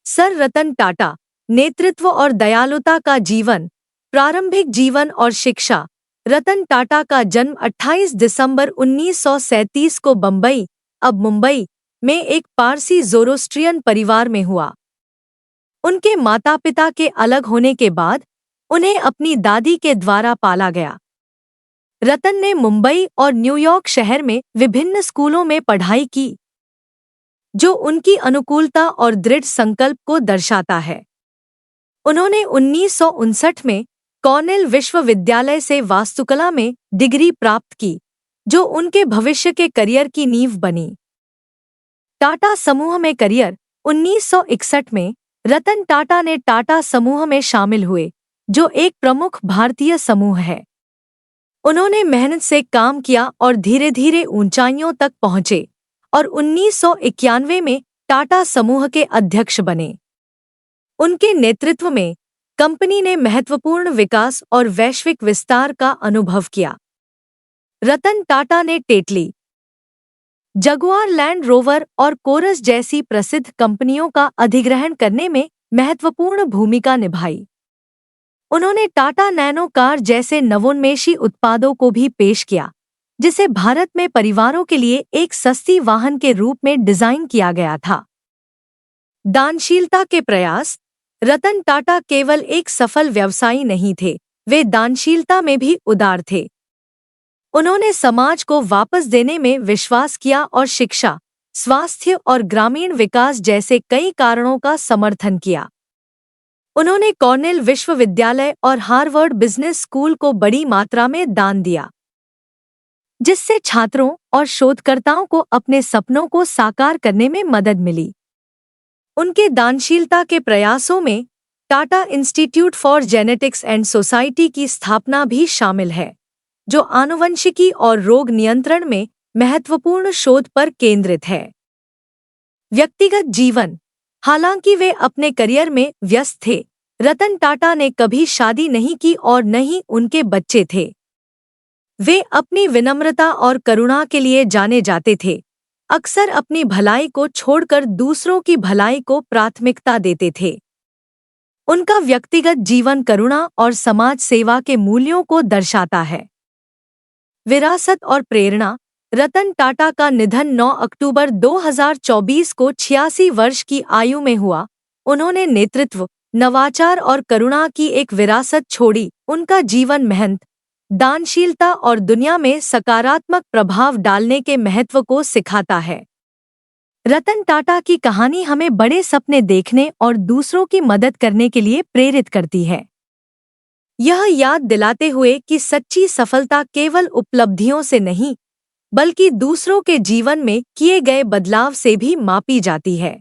Sir Ratan Tata, नेतृत्व और दयालुता का जीवन, प्रारंभिक जीवन और शिक्षा। रतन टाटा का जन्म 28 दिसंबर 1937 को बम्बई, अब मुंबई, में एक पारसी ज़ोरोस्ट्रियन परिवार में हुआ। उनके माता पिता के अलग होने के बाद उन्हें अपनी दादी के द्वारा पाला गया। रतन ने मुंबई और न्यूयॉर्क शहर में विभिन्न स्कूलों में पढ़ाई की, जो उनकी अनुकूलता और दृढ़ संकल्प को दर्शाता है। उन्होंने 1959 में कॉर्नेल विश्वविद्यालय से वास्तुकला में डिग्री प्राप्त की, जो उनके भविष्य के करियर की नींव बनी। टाटा समूह में करियर। 1961 में रतन टाटा ने टाटा समूह में शामिल हुए, जो एक प्रमुख भारतीय समूह है। उन्होंने मेहनत से काम किया और धीरे धीरे ऊंचाइयों तक पहुंचे और 1991 में टाटा समूह के अध्यक्ष बने। उनके नेतृत्व में कंपनी ने महत्वपूर्ण विकास और वैश्विक विस्तार का अनुभव किया। रतन टाटा ने टेटली, जगुआर लैंड रोवर और कोरस जैसी प्रसिद्ध कंपनियों का अधिग्रहण करने में महत्वपूर्ण भूमिका निभाई। उन्होंने टाटा नैनो कार जैसे नवोन्मेषी उत्पादों को भी पेश किया, जिसे भारत में परिवारों के लिए एक सस्ती वाहन के रूप में डिजाइन किया गया था। दानशीलता के प्रयास। रतन टाटा केवल एक सफल व्यवसायी नहीं थे, वे दानशीलता में भी उदार थे। उन्होंने समाज को वापस देने में विश्वास किया और शिक्षा, स्वास्थ्य और ग्रामीण विकास जैसे कई कारणों का समर्थन किया। उन्होंने कॉर्नेल विश्वविद्यालय और हार्वर्ड बिजनेस स्कूल को बड़ी मात्रा में दान दिया, जिससे छात्रों और शोधकर्ताओं को अपने सपनों को साकार करने में मदद मिली। उनके दानशीलता के प्रयासों में Tata institute for genetics and society की स्थापना भी शामिल है, जो आनुवंशिकी और रोग नियंत्रण में महत्वपूर्ण शोध पर केंद्रित है। व्यक्तिगत जीवन। हालांकि वे अपने करियर में व्यस्त थे, रतन टाटा ने कभी शादी नहीं की और न ही उनके बच्चे थे। वे अपनी विनम्रता और करुणा के लिए जाने जाते थे, अक्सर अपनी भलाई को छोड़कर दूसरों की भलाई को प्राथमिकता देते थे। उनका व्यक्तिगत जीवन करुणा और समाज सेवा के मूल्यों को दर्शाता है। विरासत और प्रेरणा। रतन टाटा का निधन 9 अक्टूबर 2024 को 86 वर्ष की आयु में हुआ। उन्होंने नेतृत्व, नवाचार और करुणा की एक विरासत छोड़ी। उनका जीवन मेहनत, दानशीलता और दुनिया में सकारात्मक प्रभाव डालने के महत्व को सिखाता है। रतन टाटा की कहानी हमें बड़े सपने देखने और दूसरों की मदद करने के लिए प्रेरित करती है। यह याद दिलाते हुए कि सच्ची सफलता केवल उपलब्धियों से नहीं, बल्कि दूसरों के जीवन में किए गए बदलाव से भी मापी जाती है।